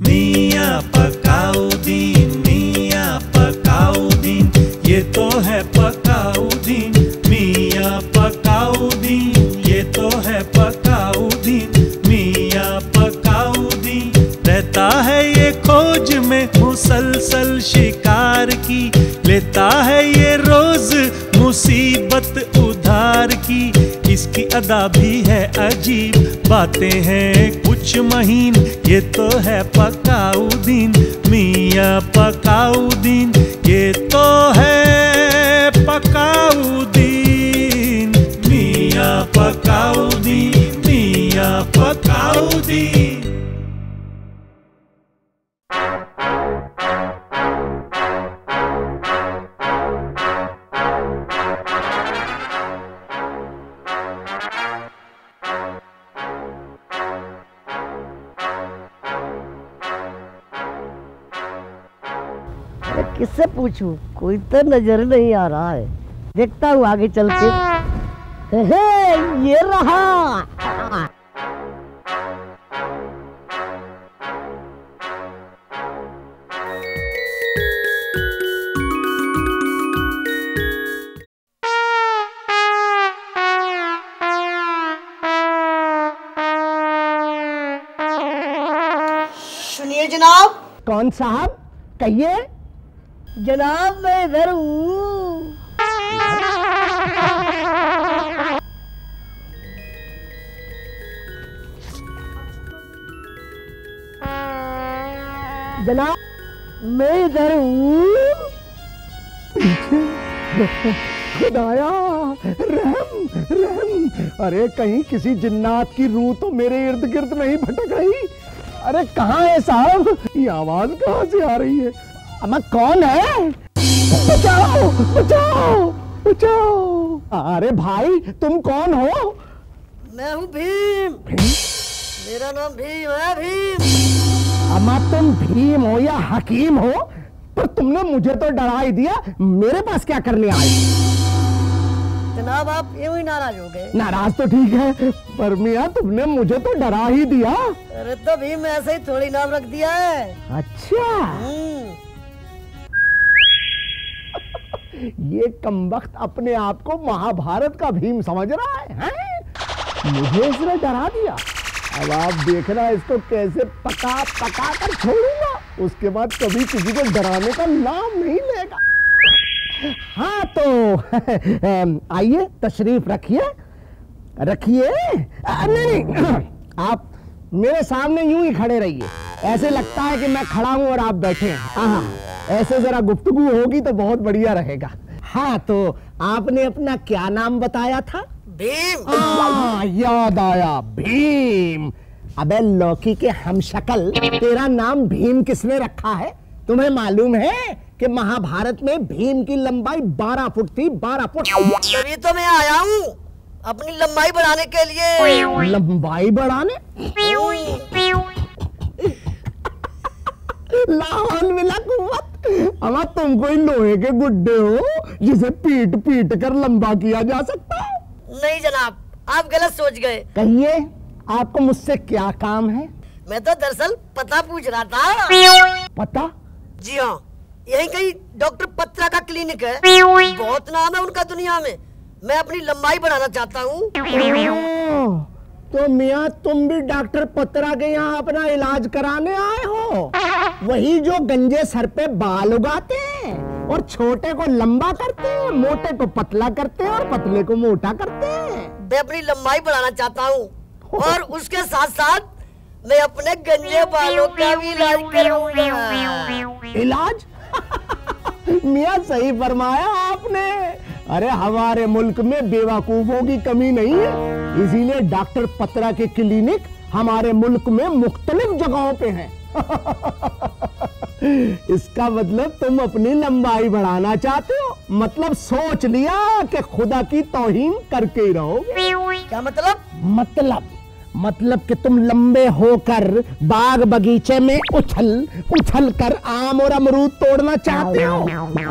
मियाँ पकाउद्दीन, मियाँ पकाउद्दीन, ये तो है पकाउद्दीन। मियाँ पकाउद्दीन, ये तो है पकाउद्दीन। मियाँ पकाउद्दीन रहता है ये खोज में मुसलसल शिकार की, लेता है ये रोज मुसीबत उधार की। इसकी अदा भी है अजीब, बातें हैं कुछ महीन, ये तो है पकाउद्दीन। मियाँ पकाउद्दीन, ये तो है पकाउद्दीन। मियाँ पकाउद्दीन, मियाँ पकाउद्दीन। किससे पूछूं? कोई तो नजर नहीं आ रहा है। देखता हूँ आगे चल के। ये रहा। सुनिए जनाब। कौन साहब? कहिए। जनाब मैं इधर हूँ। जनाब मैं इधर हूँ। खुदाया रहम रहम। अरे कहीं किसी जिन्नात की रूह तो मेरे इर्द गिर्द नहीं भटक रही? अरे कहाँ है साहब? ये आवाज कहाँ से आ रही है? अम्मा कौन है? बचाओ बचाओ बचाओ। अरे भाई तुम कौन हो? मैं हूँ भीम। मेरा नाम भीम है, भीम। अम्मा तुम भीम हो या हकीम हो, पर तुमने मुझे तो डरा ही दिया। मेरे पास क्या करने आए? जनाब आप यूं ही नाराज हो गए? नाराज तो ठीक है, पर मियां तुमने मुझे तो डरा ही दिया। अरे तो भीम ऐसे ही थोड़ी नाम रख दिया है। अच्छा। ये कमबख्त अपने आप को महाभारत का भीम समझ रहा है? मुझे इसने डरा दिया। अब आप देखना इसको कैसे पका पका कर छोड़ूंगा। उसके बाद कभी किसी को डराने का नाम नहीं लेगा। हाँ तो आइए तशरीफ रखिए रखिए। नहीं आप मेरे सामने यूं ही खड़े रहिए। ऐसे लगता है कि मैं खड़ा हूं और आप बैठे हैं। हाँ ऐसे जरा गुफ्तगू होगी तो बहुत बढ़िया रहेगा। हाँ तो आपने अपना क्या नाम बताया था? भीम। याद आया, भीम। अबे लौकी के हमशक्ल, तेरा नाम भीम किसने रखा है? तुम्हें मालूम है कि महाभारत में भीम की लंबाई 12 फुट थी। 12 फुट। तभी तो मैं आया हूँ अपनी लंबाई बढ़ाने के लिए। लंबाई बढ़ाने? लाहौल मिला कुव्वत। अमा तुम कोई लोहे के गुड्डे हो जिसे पीट पीट कर लंबा किया जा सकता है? नहीं जनाब आप गलत सोच गए। कहिए आपको मुझसे क्या काम है? मैं तो दरअसल पता पूछ रहा था। पता? जी हाँ यही कहीं डॉक्टर पत्रा का क्लिनिक है, बहुत नाम है उनका दुनिया में। मैं अपनी लंबाई बढ़ाना चाहता हूँ। तो मियाँ तुम भी डॉक्टर पत्रा के यहाँ अपना इलाज कराने आए हो? वही जो गंजे सर पे बाल उगाते हैं और छोटे को लंबा करते हैं, मोटे को पतला करते हैं और पतले को मोटा करते हैं। मैं अपनी लंबाई बढ़ाना चाहता हूँ और उसके साथ साथ मैं अपने गंजे बालों का भी इलाज करूँगा। इलाज? मियाँ सही फरमाया आपने। अरे हमारे मुल्क में बेवकूफों की कमी नहीं है, इसीलिए डॉक्टर पत्रा के क्लिनिक हमारे मुल्क में मुख्तलिफ जगहों पे हैं। इसका मतलब तुम अपनी लंबाई बढ़ाना चाहते हो? मतलब सोच लिया कि खुदा की तौहीन करके ही रहोगे। क्या मतलब? मतलब कि तुम लंबे होकर बाग बगीचे में उछल उछल कर आम और अमरूद तोड़ना चाहते हो?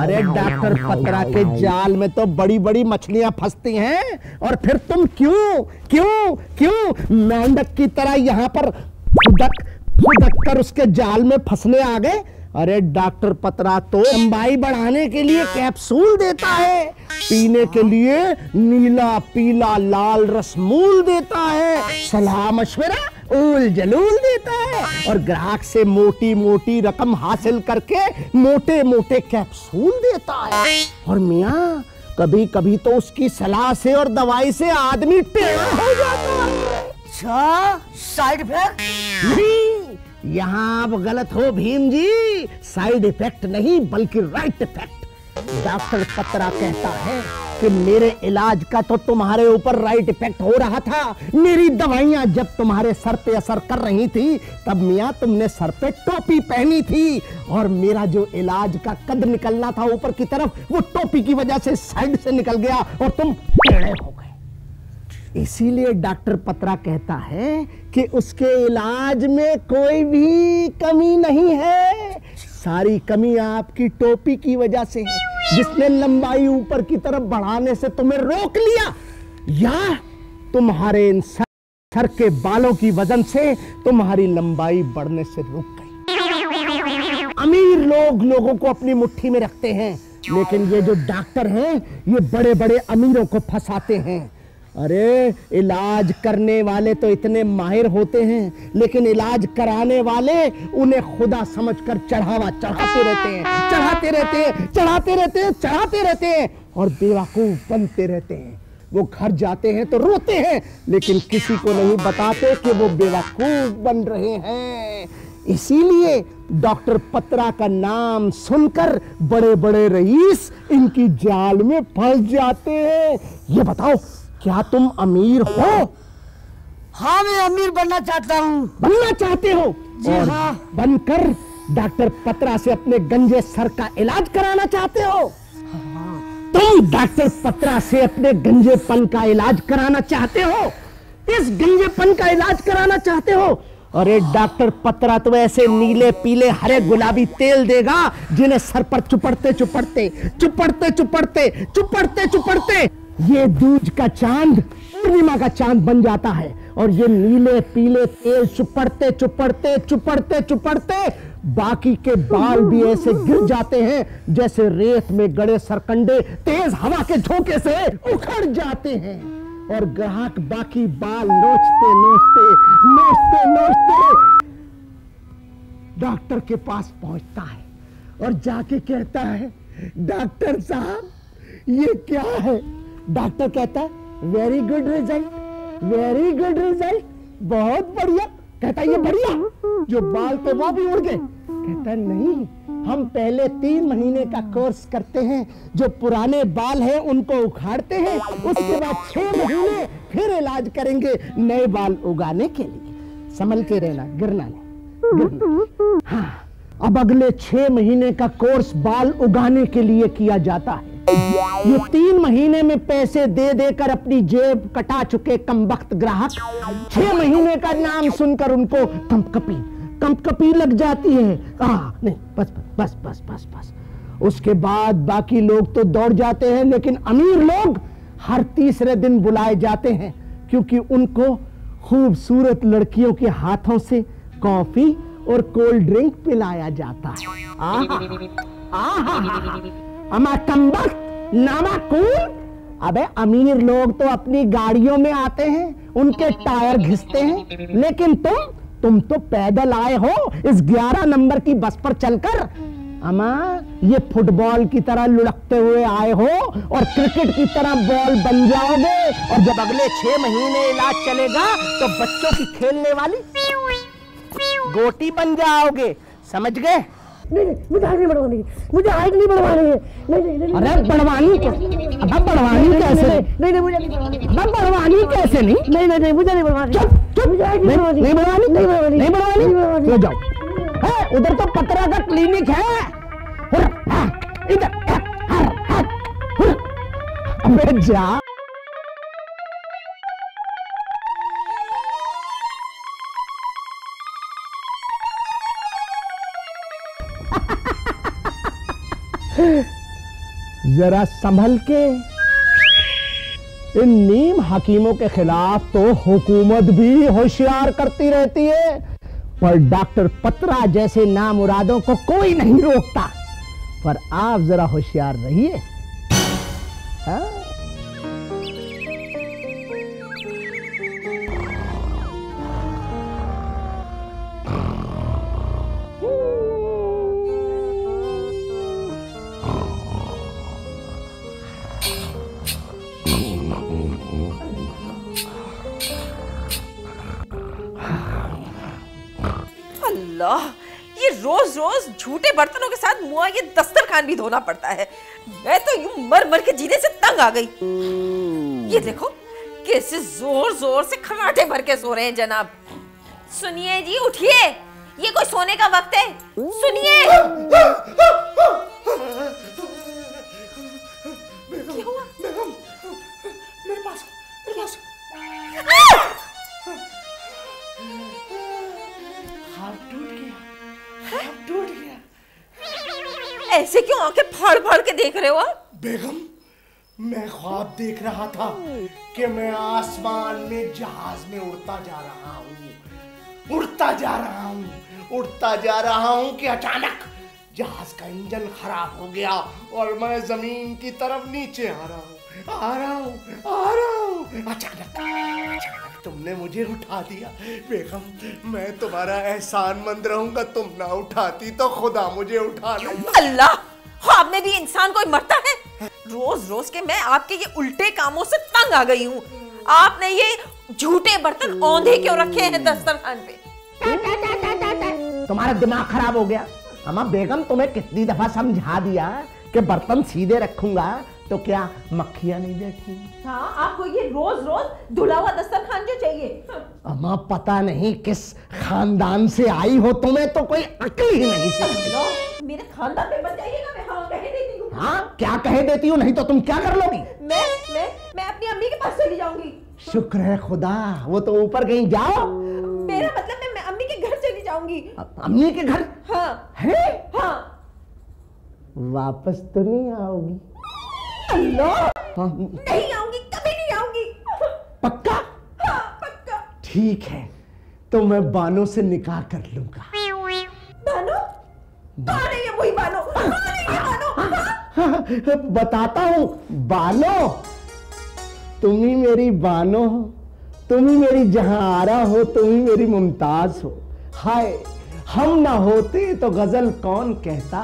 अरे डॉक्टर पत्रा के जाल में तो बड़ी बड़ी मछलियां फंसती हैं और फिर तुम क्यों क्यों क्यों मेंढक की तरह यहाँ पर फुदक खुदक कर उसके जाल में फंसने आ गए। अरे डॉक्टर पतरा तो लंबाई बढ़ाने के लिए कैप्सूल देता है, पीने के लिए नीला पीला लाल रसमूल देता है, सलाह मशवरा उल जलूल देता है और ग्राहक से मोटी मोटी रकम हासिल करके मोटे मोटे कैप्सूल देता है। और मियाँ कभी कभी तो उसकी सलाह से और दवाई से आदमी टेढ़ा हो जाता है। अच्छा, साइड इफेक्ट? नहीं, यहाँ आप गलत हो भीम जी, साइड इफेक्ट नहीं बल्कि राइट इफेक्ट। डॉक्टर पतरा कहता है कि मेरे इलाज का तो तुम्हारे ऊपर राइट इफेक्ट हो रहा था। मेरी दवाइयां जब तुम्हारे सर पे असर कर रही थी तब मियाँ तुमने सर पे टोपी पहनी थी और मेरा जो इलाज का कद निकलना था ऊपर की तरफ वो टोपी की वजह से साइड से निकल गया और तुम टेढ़े हो गए। इसीलिए डॉक्टर पतरा कहता है कि उसके इलाज में कोई भी कमी नहीं है, सारी कमी आपकी टोपी की वजह से है जिसने लंबाई ऊपर की तरफ बढ़ाने से तुम्हें रोक लिया, या तुम्हारे इन सर के बालों की वजन से तुम्हारी लंबाई बढ़ने से रुक गई। अमीर लोग लोगों को अपनी मुट्ठी में रखते हैं, लेकिन ये जो डॉक्टर हैं ये बड़े बड़े अमीरों को फंसाते हैं। अरे इलाज करने वाले तो इतने माहिर होते हैं लेकिन इलाज कराने वाले उन्हें खुदा समझकर चढ़ावा चढ़ाते रहते हैं, चढ़ाते रहते हैं, चढ़ाते रहते हैं, चढ़ाते रहते हैं और बेवकूफ बनते रहते हैं। वो घर जाते हैं तो रोते हैं लेकिन किसी को नहीं बताते कि वो बेवकूफ बन रहे हैं। इसीलिए डॉक्टर पतरा का नाम सुनकर बड़े बड़े रईस इनकी जाल में फंस जाते हैं। ये बताओ क्या तुम अमीर हो? हाँ, मैं अमीर बनना चाहता हूँ। बनना चाहते हो? जी और हाँ। बनकर डॉक्टर पतरा से अपने गंजे सर का इलाज कराना चाहते हो? तुम डॉक्टर पतरा से अपने गंजेपन का इलाज कराना चाहते हो? इस गंजेपन का इलाज कराना चाहते हो? अरे डॉक्टर पतरा तो ऐसे नीले पीले हरे गुलाबी तेल देगा जिन्हें सर पर चुपड़ते चुपड़ते चुपड़ते चुपड़ते चुपड़ते चुपड़ते ये दूज का चांद पूर्णिमा का चांद बन जाता है और ये नीले पीले तेल चुपड़ते चुपड़ते चुपड़ते चुपड़ते बाकी के बाल भी ऐसे गिर जाते हैं जैसे रेत में गड़े सरकंडे तेज हवा के झोंके से उखड़ जाते हैं और ग्राहक बाकी बाल नोचते नोचते नोचते नोचते डॉक्टर के पास पहुंचता है और जाके कहता है, डॉक्टर साहब ये क्या है? डॉक्टर कहता है, very good result, very good result, बहुत बढ़िया। कहता है, ये बढ़िया, जो बाल थे वो भी उड़ गए? कहता है, नहीं, हम पहले 3 महीने का कोर्स करते हैं, जो पुराने बाल हैं उनको उखाड़ते हैं, उसके बाद 6 महीने फिर इलाज करेंगे नए बाल उगाने के लिए। संभल के रहना, गिरना नहीं, गिरना। हाँ, अब अगले 6 महीने का कोर्स बाल उगाने के लिए किया जाता है। ये 3 महीने में पैसे दे देकर अपनी जेब कटा चुके कमबख्त ग्राहक 6 महीने का नाम सुनकर उनको कंपकपी लग जाती है। नहीं, बस बस बस बस बस। उसके बाद बाकी लोग तो दौड़ जाते हैं लेकिन अमीर लोग हर तीसरे दिन बुलाए जाते हैं क्योंकि उनको खूबसूरत लड़कियों के हाथों से कॉफी और कोल्ड ड्रिंक पिलाया जाता है। अमा कमबख्त, नामा कूल। अबे अमीर लोग तो अपनी गाड़ियों में आते हैं, उनके टायर घिसते हैं, लेकिन तुम तो पैदल आए हो इस 11 नंबर की बस पर चलकर। अमा ये फुटबॉल की तरह लुढ़कते हुए आए हो और क्रिकेट की तरह बॉल बन जाओगे और जब अगले 6 महीने इलाज चलेगा तो बच्चों की खेलने वाली गोटी बन जाओगे। समझ गए? नहीं, मुझे हाइट नहीं बढ़वानी है, मुझे हाइट नहीं बढ़वानी है। नहीं। अरे बढ़वानी क्या? अब बढ़वानी कैसे? नहीं, मुझे नहीं बढ़वानी। अब बढ़वानी कैसे नहीं? नहीं, मुझे नहीं बढ़वानी। चुप, मुझे हाइट नहीं बढ़वानी। नहीं बढ़वानी, नहीं बढ़वानी, नहीं बढ़वानी, नहीं बढ़वानी। ले जाओ। है उधर तो पतरा का क्लिनिक है, इधर अबे जा। जरा संभल के। इन नीम हकीमों के खिलाफ तो हुकूमत भी होशियार करती रहती है। पर डॉक्टर पत्रा जैसे नामुरादों को कोई नहीं रोकता। पर आप जरा होशियार रहिए। हाँ? अल्लाह, ये रोज रोज झूठे बर्तनों के साथ मुआ ये दस्तरखान भी धोना पड़ता है। मैं तो यूं मर मर के जीने से तंग आ गई। ये देखो कैसे जोर जोर से खर्राटे भर के सो रहे हैं जनाब। सुनिए जी, उठिए, ये कोई सोने का वक्त है? सुनिए। क्या हुआ? मेरे पास हाथ टूट गया। ऐसे क्यों आंखें फाड़ फाड़ के देख रहे हो आप? बेगम, मैं ख्वाब देख रहा था कि मैं आसमान में जहाज में उड़ता जा रहा हूँ कि अचानक जहाज का इंजन खराब हो गया और मैं जमीन की तरफ नीचे आ रहा हूँ। अचानक तुमने मुझे उठा दिया। बेगम, मैं तुम्हारा एहसानमंद रहूंगा। तुम ना उठाती तो खुदा मुझे उठा ले। अल्लाह, ख्वाब में भी इंसान कोई मरता है? रोज रोज के मैं आपके ये उल्टे कामों से तंग आ गई हूँ। आपने ये झूठे बर्तन औंधे क्यों रखे हैं दस्तरखान पे? तुम्हारा दिमाग खराब हो गया। अम्मा बेगम, तुम्हें कितनी दफा समझा दिया कि बर्तन सीधे रखूंगा तो क्या मक्खियां नहीं बैठेंगी? हाँ, आपको ये रोज रोज धुला हुआ दस्तरखान जो चाहिए? अम्मा, पता नहीं किस खानदान से आई हो, तुम्हें तो कोई अक्ल ही नहीं थी। मेरे खानदान में बच जाइएगा। मैं हाँ कह देती हूँ। हाँ, क्या कह देती हूँ? नहीं तो तुम क्या कर लोगी? मैं अपनी अम्मी के पास चली जाऊंगी। शुक्र है खुदा, वो तो ऊपर कहीं जाओ। मेरा मतलब मैं अम्मी के घर चली जाऊंगी। अम्मी के घर? हाँ। है? हाँ। वापस तो नहीं आओगी? अल्लाह, हाँ। नहीं आऊंगी, कभी नहीं आऊंगी। पक्का? हाँ, पक्का। ठीक है, तो मैं बानो से निकाह कर लूंगा। बानो? कौन है ये? वही बानो? कौन है ये बानो? बताता हूँ। बानो, तुम ही मेरी बानो हो, तुम ही मेरी जहांआरा हो, तुम ही मेरी मुमताज हो। हाय, हम ना होते तो गजल कौन कहता,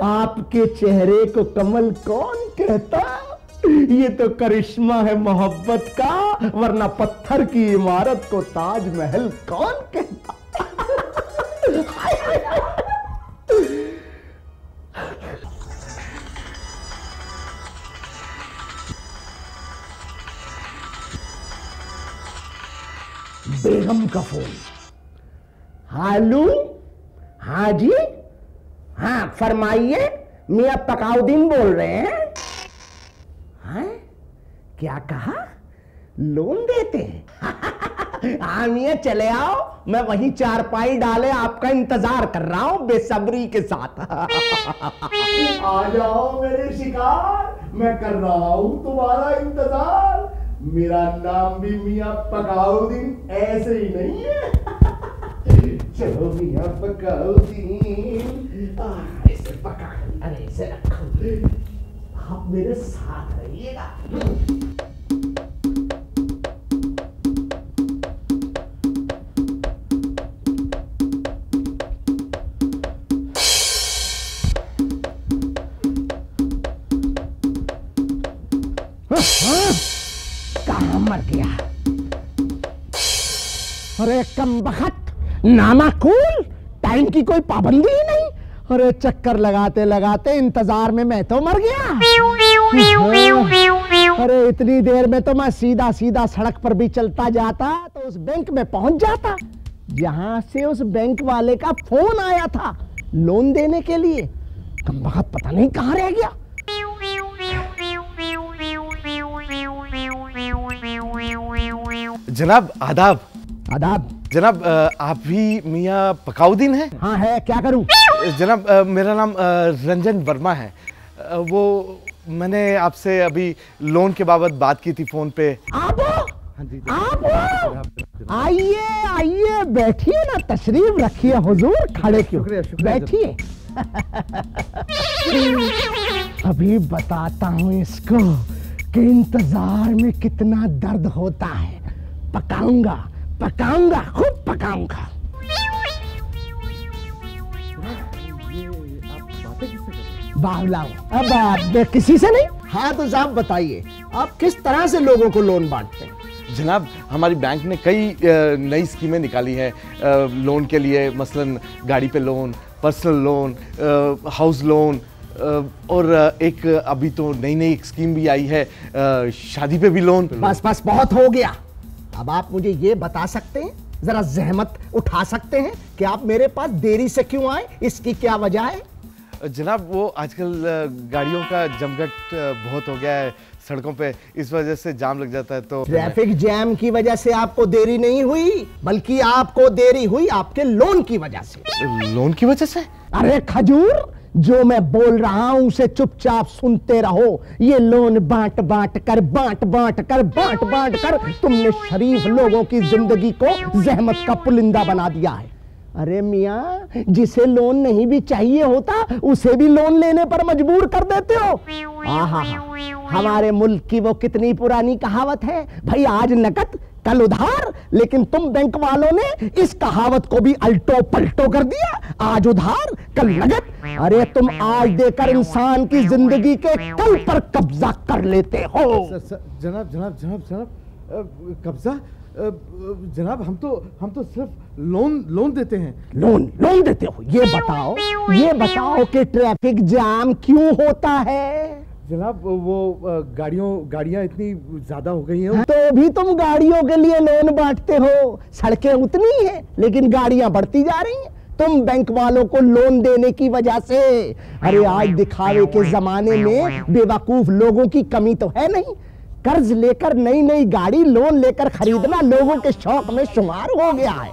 आपके चेहरे को कमल कौन कहता। ये तो करिश्मा है मोहब्बत का, वरना पत्थर की इमारत को ताजमहल कौन कहता। बेगम का फोन। हेलो, हाँ जी, हाँ फरमाइए, मियां पकाउद्दीन बोल रहे हैं। हाँ, क्या कहा? लोन देते हैं? हाँ मियां, चले आओ, मैं वही चारपाई डाले आपका इंतजार कर रहा हूं बेसब्री के साथ। आ जाओ मेरे शिकार, मैं कर रहा हूं तुम्हारा इंतजार। मेरा नाम भी मियां पकाउद्दीन ऐसे ही नहीं है। चलो मियां पकाउद्दीन, ऐसे पका, अरे ऐसे रखो, आप मेरे साथ रहिएगा। कहाँ मर गया? अरे कमबख्त, नामाकूल, टाइम की कोई पाबंदी ही नहीं। अरे चक्कर लगाते लगाते इंतजार में मैं तो मर गया। अरे इतनी देर में तो मैं सीधा सीधा सड़क पर भी चलता जाता तो उस बैंक में पहुंच जाता जहां से उस बैंक वाले का फोन आया था लोन देने के लिए। कमबख्त पता नहीं कहां रह गया। जनाब आदाब। आदाब। जनाब आप भी मियां पकाउद्दीन हैं? हाँ है, क्या करूं? जनाब मेरा नाम रंजन वर्मा है। वो मैंने आपसे अभी लोन के बाबत बात की थी फोन पे। आप? हाँ जी। आप? आइए आइए, बैठिए ना, तशरीफ रखिए हुजूर, खड़े क्यों, बैठिए। अभी बताता हूँ इसको कि इंतजार में कितना दर्द होता है। पकाऊंगा पकाऊंगा, खूब पकाऊंगा। बावलाओ, अब आप किसी से नहीं? हाँ तो साहब बताइए, आप किस तरह से लोगों को लोन बांटते हैं? जनाब, हमारी बैंक ने कई नई स्कीमें निकाली हैं लोन के लिए, मसलन गाड़ी पे loan, personal loan, house loan, और एक अभी तो नई एक स्कीम भी आई है शादी पे भी लोन। बस बस बहुत हो गया। अब आप मुझे ये बता सकते हैं, जरा जहमत उठा सकते हैं कि आप मेरे पास देरी से क्यों आए, इसकी क्या वजह है? जनाब, वो आजकल गाड़ियों का जमघट बहुत हो गया है सड़कों पे, इस वजह से जाम लग जाता है। तो ट्रैफिक जैम की वजह से आपको देरी नहीं हुई, बल्कि आपको देरी हुई आपके लोन की वजह से। लोन की वजह से? अरे खजूर, जो मैं बोल रहा हूं उसे चुपचाप सुनते रहो। ये लोन बांट बांट कर तुमने शरीफ लोगों की जिंदगी को जहमत का पुलिंदा बना दिया है। अरे मियाँ, जिसे लोन नहीं भी चाहिए होता उसे भी लोन लेने पर मजबूर कर देते हो। आहा, हमारे मुल्क की वो कितनी पुरानी कहावत है, भाई आज नकद कल उधार, लेकिन तुम बैंक वालों ने इस कहावत को भी अल्टो पलटो कर दिया, आज उधार कल नकद। अरे तुम आज देकर इंसान की जिंदगी के कल पर कब्जा कर लेते हो। जनाब जनाब जनाब जनाब, कब्जा? जनाब, हम तो सिर्फ लोन देते हैं। लोन देते हो? ये बताओ कि ट्रैफिक जाम क्यों होता है? जनाब, वो गाड़ियां इतनी ज्यादा हो गई हैं। तो भी तुम गाड़ियों के लिए लोन बांटते हो। सड़कें उतनी हैं लेकिन गाड़ियां बढ़ती जा रही हैं तुम बैंक वालों को लोन देने की वजह से। अरे आज दिखावे के जमाने में बेवकूफ लोगों की कमी तो है नहीं। कर्ज लेकर नई गाड़ी लोन लेकर खरीदना लोगों के शौक में शुमार हो गया है।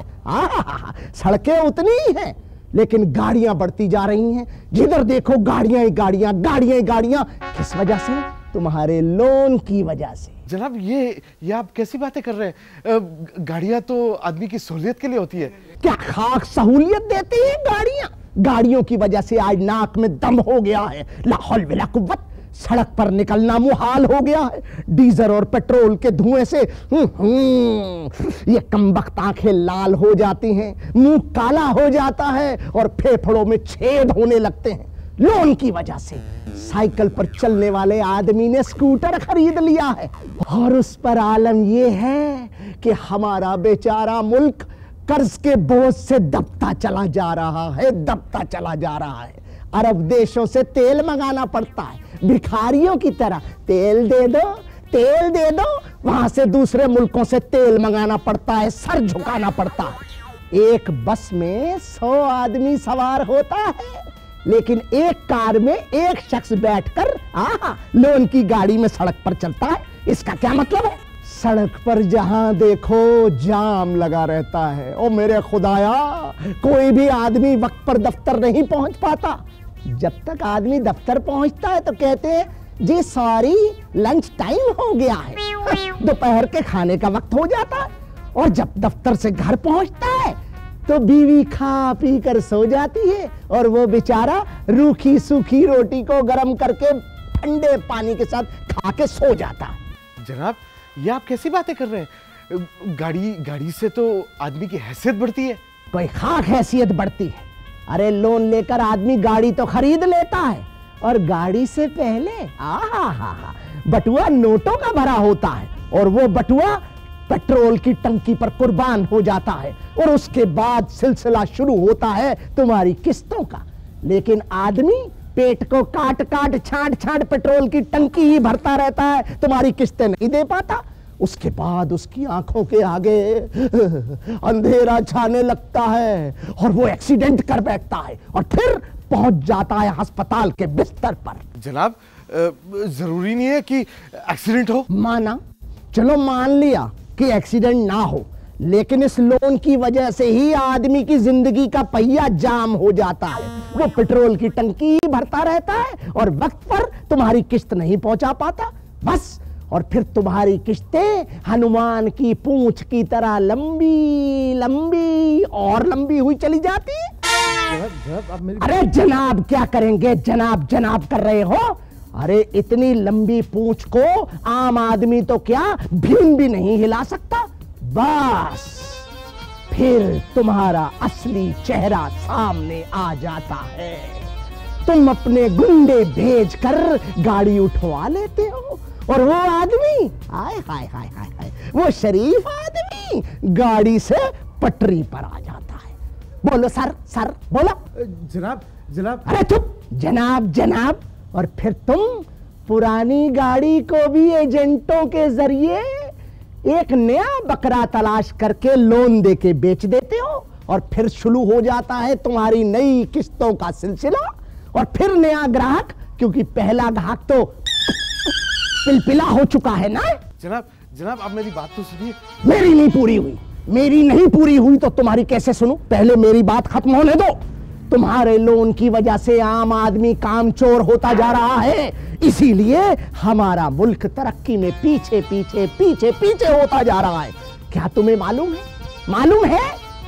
सड़कें उतनी ही हैं लेकिन गाड़ियां बढ़ती जा रही हैं। जिधर देखो गाड़ियां ही गाड़ियां। किस वजह से? तुम्हारे लोन की वजह से। जनाब, ये आप कैसी बातें कर रहे हैं? गाड़ियां तो आदमी की सहूलियत के लिए होती है। क्या खाक सहूलियत देती है गाड़ियां? गाड़ियों की वजह से आज नाक में दम हो गया है। ला हौल वला कुव्वत, सड़क पर निकलना मुहाल हो गया है। डीजल और पेट्रोल के धुएं से ये कमबख्त आंखें लाल हो जाती हैं, मुंह काला हो जाता है और फेफड़ों में छेद होने लगते हैं लोन की वजह से। साइकिल पर चलने वाले आदमी ने स्कूटर खरीद लिया है और उस पर आलम यह है कि हमारा बेचारा मुल्क कर्ज के बोझ से दबता चला जा रहा है। अरब देशों से तेल मंगाना पड़ता है, भिखारियों की तरह तेल दे दो। वहां से दूसरे मुल्कों से तेल मंगाना पड़ता है, सर झुकाना पड़ता है। एक बस में 100 आदमी सवार होता है लेकिन एक कार में एक शख्स बैठकर लोन की गाड़ी में सड़क पर चलता है। इसका क्या मतलब है? सड़क पर जहां देखो जाम लगा रहता है। ओ मेरे खुदाया, कोई भी आदमी वक्त पर दफ्तर नहीं पहुंच पाता। जब तक आदमी दफ्तर पहुंचता है तो कहते हैं जी सॉरी लंच टाइम हो गया है, दोपहर के खाने का वक्त हो जाता है। और जब दफ्तर से घर पहुंचता है तो बीवी खा पी कर सो जाती है और वो बेचारा रूखी सूखी रोटी को गर्म करके ठंडे पानी के साथ खा के सो जाता है। जनाब, ये आप कैसी बातें कर रहे हैं? गाड़ी से तो आदमी की हैसियत बढ़ती है। कोई खाक हैसियत बढ़ती है? अरे लोन लेकर आदमी गाड़ी तो खरीद लेता है और गाड़ी से पहले बटुआ नोटों का भरा होता है और वो बटुआ पेट्रोल की टंकी पर कुर्बान हो जाता है और उसके बाद सिलसिला शुरू होता है तुम्हारी किस्तों का। लेकिन आदमी पेट को काट छांट पेट्रोल की टंकी ही भरता रहता है, तुम्हारी किस्तें नहीं दे पाता। उसके बाद उसकी आंखों के आगे अंधेरा छाने लगता है और वो एक्सीडेंट कर बैठता है और फिर पहुंच जाता है अस्पताल के बिस्तर पर। जनाब, जरूरी नहीं है कि एक्सीडेंट हो। माना, चलो मान लिया कि एक्सीडेंट ना हो, लेकिन इस लोन की वजह से ही आदमी की जिंदगी का पहिया जाम हो जाता है। वो पेट्रोल की टंकी ही भरता रहता है और वक्त पर तुम्हारी किस्त नहीं पहुंचा पाता। बस और फिर तुम्हारी किस्तें हनुमान की पूंछ की तरह लंबी लंबी और लंबी हुई चली जाती। अरे जनाब क्या करेंगे, जनाब जनाब कर रहे हो। अरे इतनी लंबी पूंछ को आम आदमी तो क्या भीम भी नहीं हिला सकता। बस फिर तुम्हारा असली चेहरा सामने आ जाता है। तुम अपने गुंडे भेजकर गाड़ी उठवा लेते हो और वो आदमी, हाय हाय हाय हाय हाय, वो शरीफ आदमी गाड़ी से पटरी पर आ जाता है। बोलो सर, सर बोलो। जनाब जनाब। अरे चुप, जनाब जनाब। और फिर तुम पुरानी गाड़ी को भी एजेंटों के जरिए एक नया बकरा तलाश करके लोन देके बेच देते हो और फिर शुरू हो जाता है तुम्हारी नई किस्तों का सिलसिला। और फिर नया ग्राहक, क्योंकि पहला ग्राहक तो पिलपिला हो चुका है ना। जनाब जनाब आप मेरी बात तो सुनिए। मेरी नहीं पूरी हुई, मेरी नहीं पूरी हुई तो तुम्हारी कैसे सुनूं? पहले मेरी बात खत्म होने दो। तुम्हारे लोन की वजह से आम आदमी कामचोर होता जा रहा है, इसीलिए हमारा मुल्क तरक्की में पीछे पीछे पीछे पीछे होता जा रहा है। क्या तुम्हें मालूम है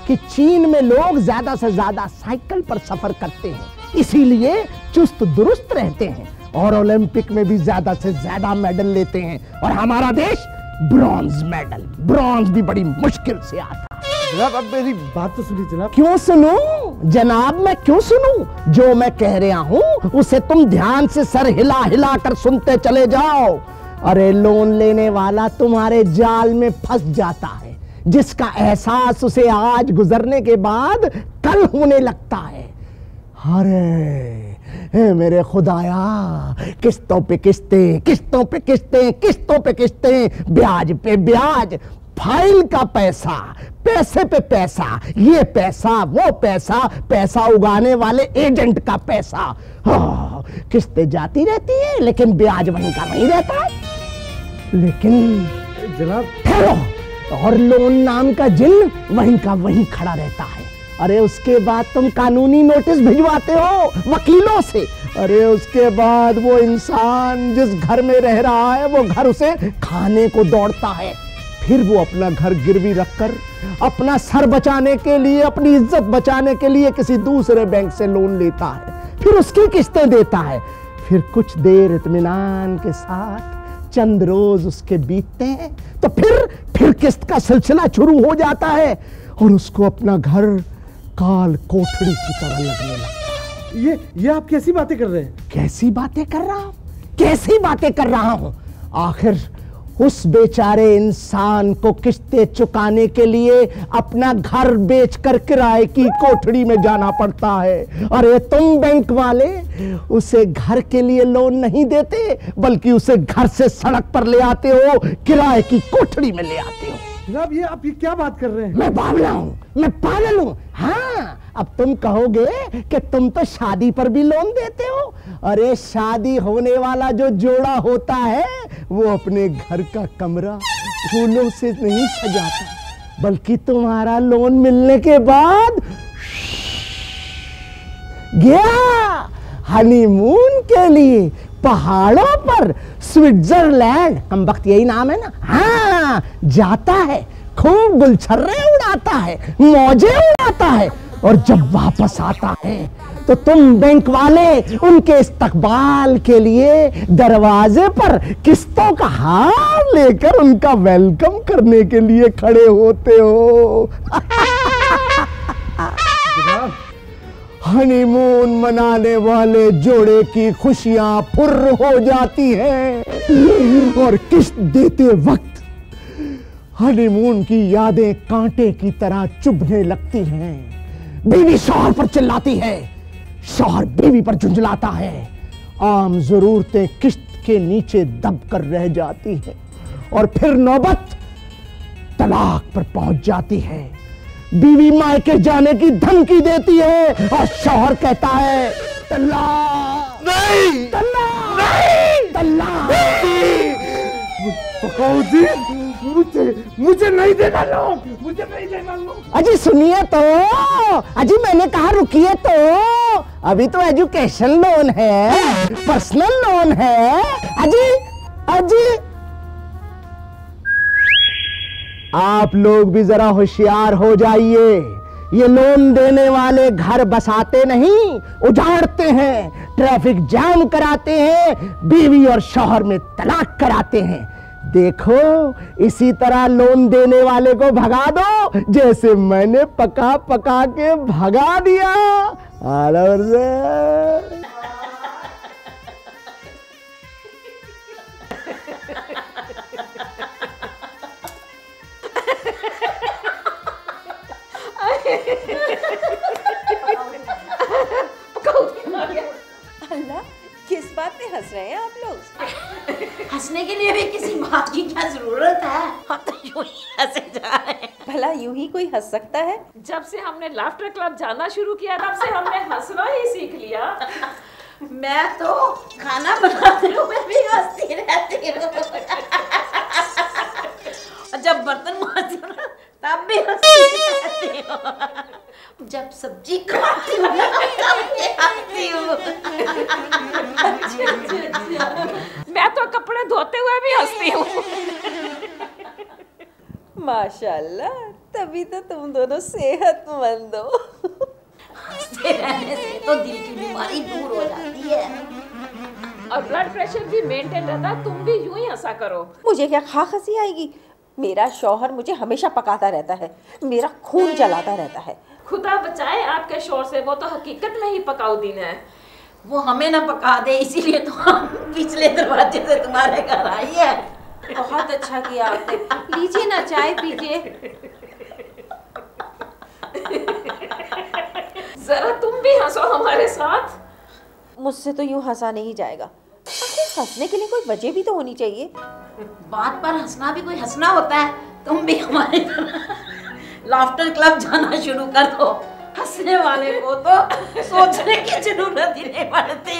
कि चीन में लोग ज्यादा से ज्यादा साइकिल पर सफर करते हैं, इसीलिए चुस्त दुरुस्त रहते हैं और ओलंपिक में भी ज्यादा से ज्यादा मेडल लेते हैं। और हमारा देश ब्रॉन्ज मेडल, ब्रॉन्ज भी बड़ी मुश्किल से आता है। जनाब अब मेरी बात तो सुनिए जनाब। क्यों सुनूं जनाब, मैं क्यों सुनूं? जो मैं कह रहा हूं उसे तुम ध्यान से सर हिला हिला कर सुनते चले जाओ। अरे लोन लेने वाला तुम्हारे जाल में फंस जाता है, जिसका एहसास उसे आज गुजरने के बाद कल होने लगता है। अरे मेरे खुदाया, किस्तों पे किस्तें, किस्तों पे किस्तें, किस्तों पे किस्तें, ब्याज पे ब्याज, फाइल का पैसा, पैसे पे पैसा, ये पैसा वो पैसा, पैसा उगाने वाले एजेंट का पैसा। किस्तें जाती रहती है लेकिन ब्याज वहीं का वहीं रहता है। लेकिन जनाब ठहरो, और लोन नाम का जिन वहीं का वहीं खड़ा रहता है। अरे उसके बाद तुम कानूनी नोटिस भिजवाते हो वकीलों से। अरे उसके बाद वो इंसान जिस घर में रह रहा है वो घर उसे खाने को दौड़ता है। फिर वो अपना घर गिरवी रखकर अपना सर बचाने के लिए, अपनी इज्जत बचाने के लिए किसी दूसरे बैंक से लोन लेता है, फिर उसकी किस्तें देता है। फिर कुछ देर इत्मीनान के साथ चंद रोज उसके बीतते हैं तो फिर किस्त का सिलसिला शुरू हो जाता है और उसको अपना घर काल कोठड़ी की तरह लगने लगता है। ये आप कैसी बातें कर रहे हैं? कैसी बातें कर रहा हूं? कैसी बातें कर रहा हूं? आखिर उस बेचारे इंसान को किस्तें चुकाने के लिए अपना घर बेचकर किराए की कोठड़ी में जाना पड़ता है। अरे तुम बैंक वाले उसे घर के लिए लोन नहीं देते, बल्कि उसे घर से सड़क पर ले आते हो, किराए की कोठड़ी में ले आते हो। जनाब ये आप ये क्या बात कर रहे हैं? मैं बावला हूं, मैं पागल हूं। हाँ, अब तुम कहोगे कि तुम तो शादी पर भी लोन देते हो। अरे शादी होने वाला जो जोड़ा होता है वो अपने घर का कमरा फूलों से नहीं सजाता, बल्कि तुम्हारा लोन मिलने के बाद गया हनीमून के लिए पहाड़ों पर, स्विट्जरलैंड, हम वक्त यही नाम है ना। हाँ, जाता है, खूब गुलछर्रे उड़ाता है, मौजे उड़ाता है, और जब वापस आता है तो तुम बैंक वाले उनके इस्तकबाल के लिए दरवाजे पर किस्तों का हार लेकर उनका वेलकम करने के लिए खड़े होते हो। हनीमून मनाने वाले जोड़े की खुशियां फुर्र हो जाती हैं और किस्त देते वक्त हनीमून की यादें कांटे की तरह चुभने लगती हैं। बीवी शौहर पर चिल्लाती है, शौहर बीवी पर झुंझलाता है, आम जरूरतें किस्त के नीचे दबकर रह जाती हैं और फिर नौबत तलाक पर पहुंच जाती है। बीवी मायके जाने की धमकी देती है और शौहर कहता है तलाक नहीं, तलाक नहीं, तलाक मुझे नहीं देना लोन, मुझे नहीं देना लोन। अजी सुनिए तो, अजी मैंने कहा रुकिए तो, अभी तो एजुकेशन लोन है, पर्सनल लोन है। अजी अजी आप लोग भी जरा होशियार हो जाइए। ये लोन देने वाले घर बसाते नहीं, उजाड़ते हैं, ट्रैफिक जाम कराते हैं, बीवी और शौहर में तलाक कराते हैं। देखो, इसी तरह लोन देने वाले को भगा दो जैसे मैंने पका पका के भगा दिया। अल्लाह, किस बात पे हंस रहे हैं आप लोग? हंसने के लिए भी किसी बात की क्या जरूरत है? हम तो यूं ही हंसे जा रहे हैं। भला यूं ही कोई हंस सकता है? जब से हमने लाफ्टर क्लब जाना शुरू किया तब से हमने हंसना ही सीख लिया। मैं तो खाना बनाते हुए भी हंसती रहती हूँ। जब बर्तन मांजती हूँ तब भी हंसती रहती हूँ। जब सब्जी खाती हूँ तब भी हंसती हूँ। मैं तो कपड़े धोते हुए भी हंसती हूँ। माशाल्लाह, तभी तो तुम दोनों सेहतमंद हो। हंसते रहने से तो दिल की बीमारी दूर हो जाती है और ब्लड प्रेशर भी मेंटेन रहता है। तुम भी यूं ही हंसा करो। मुझे क्या खाक हंसी आएगी? मेरा शौहर मुझे हमेशा पकाता रहता है, मेरा खून जलाता रहता है। खुदा बचाए आपके शोर से, वो तो हकीकत में ही पकाउदीन है। वो हमें ना पका दे, इसीलिए तो हम पिछले दरवाजे से तुम्हारे घर आई है। बहुत अच्छा किया आपने। लीजिए ना, चाय पीजिए। जरा तुम भी हंसो हमारे साथ। मुझसे तो यूं हंसा नहीं जाएगा। आखिर हंसने के लिए कोई वजह भी तो होनी चाहिए। बात पर हंसना भी कोई हंसना होता है। तुम भी हमारे तरह लाफ्टर क्लब जाना शुरू कर दो। हंसने वाले को तो सोचने की जरूरत ही नहीं पड़ती।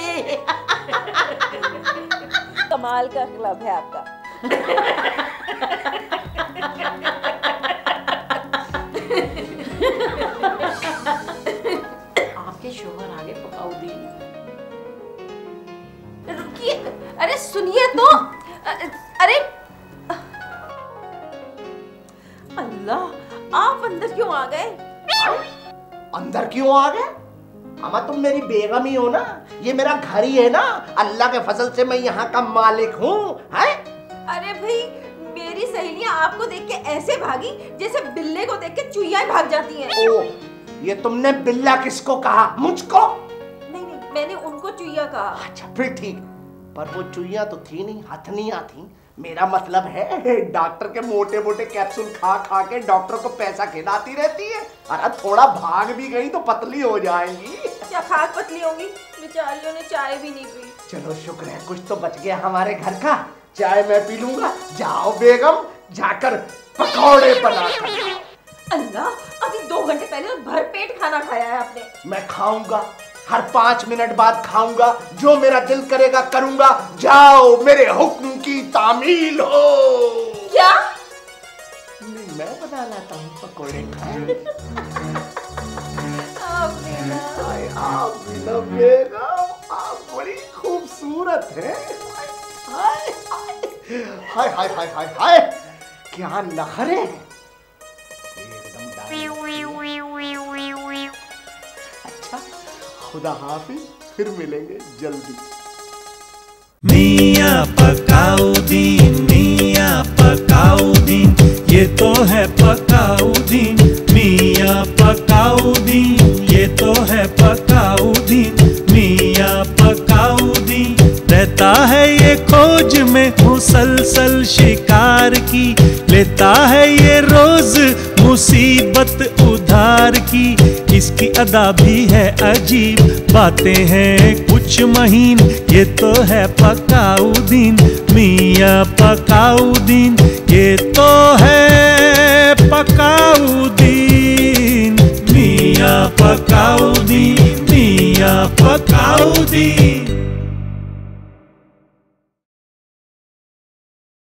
कमाल का क्लब है आपका। आपके शोहर आगे पकाउदीन। रुकिए, अरे सुनिए तो। अरे अल्लाह, आप अंदर क्यों आ गए? अंदर क्यों आ गए? अम्मा, तुम मेरी बेगम ही हो ना। ये मेरा घर ही है ना। अल्लाह के फजल से मैं यहाँ का मालिक हूँ। अरे भाई, मेरी सहेलियां आपको देख के ऐसे भागी जैसे बिल्ले को देख के चुईयां भाग जाती हैं। ओ, ये तुमने बिल्ला किसको कहा? मुझको? नहीं नहीं, मैंने उनको चुईया कहा। अच्छा फिर ठीक, पर वो चुईया तो थी नहीं, हथनियां थी। मेरा मतलब है डॉक्टर के मोटे मोटे कैप्सूल खा खा के डॉक्टर को पैसा खिलाती रहती है। अरे थोड़ा भाग भी गई तो पतली हो जाएंगी। क्या खाक पतली होंगी? बेचारियों ने चाय भी नहीं पी। चलो शुक्र है, कुछ तो बच गया हमारे घर का। चाय मैं पी लूंगा। जाओ बेगम, जाकर पकौड़े बना कर खाओ। अल्लाह, अभी 2 घंटे पहले भर पेट खाना खाया है आपने। मैं खाऊंगा, हर 5 मिनट बाद खाऊंगा। जो मेरा दिल करेगा करूंगा। जाओ, मेरे हुक्म की तामील हो। क्या? नहीं, मैं बना लाता हूँ पकौड़े खाए। आप बड़ी खूबसूरत है। हाय हाय हाय हाय हाय, क्या नखरे हैं। अच्छा, खुदा हाफिज, फिर मिलेंगे जल्दी। मियाँ पकाउदीन, मियाँ पकाउदीन, ये तो है पकाउदीन। मियाँ पकाउदीन, ये तो है पकाउदीन। मियाँ पकाउदीन, रहता है ये खोज में मुसलसल शिकार की। लेता है ये रोज मुसीबत उधार की। इसकी अदा भी है अजीब, बातें हैं कुछ महीन। ये तो है पकाउदीन, मियाँ पकाउदीन, ये तो है पकाउदीन। मियाँ पकाउदीन, मियाँ पकाउदीन।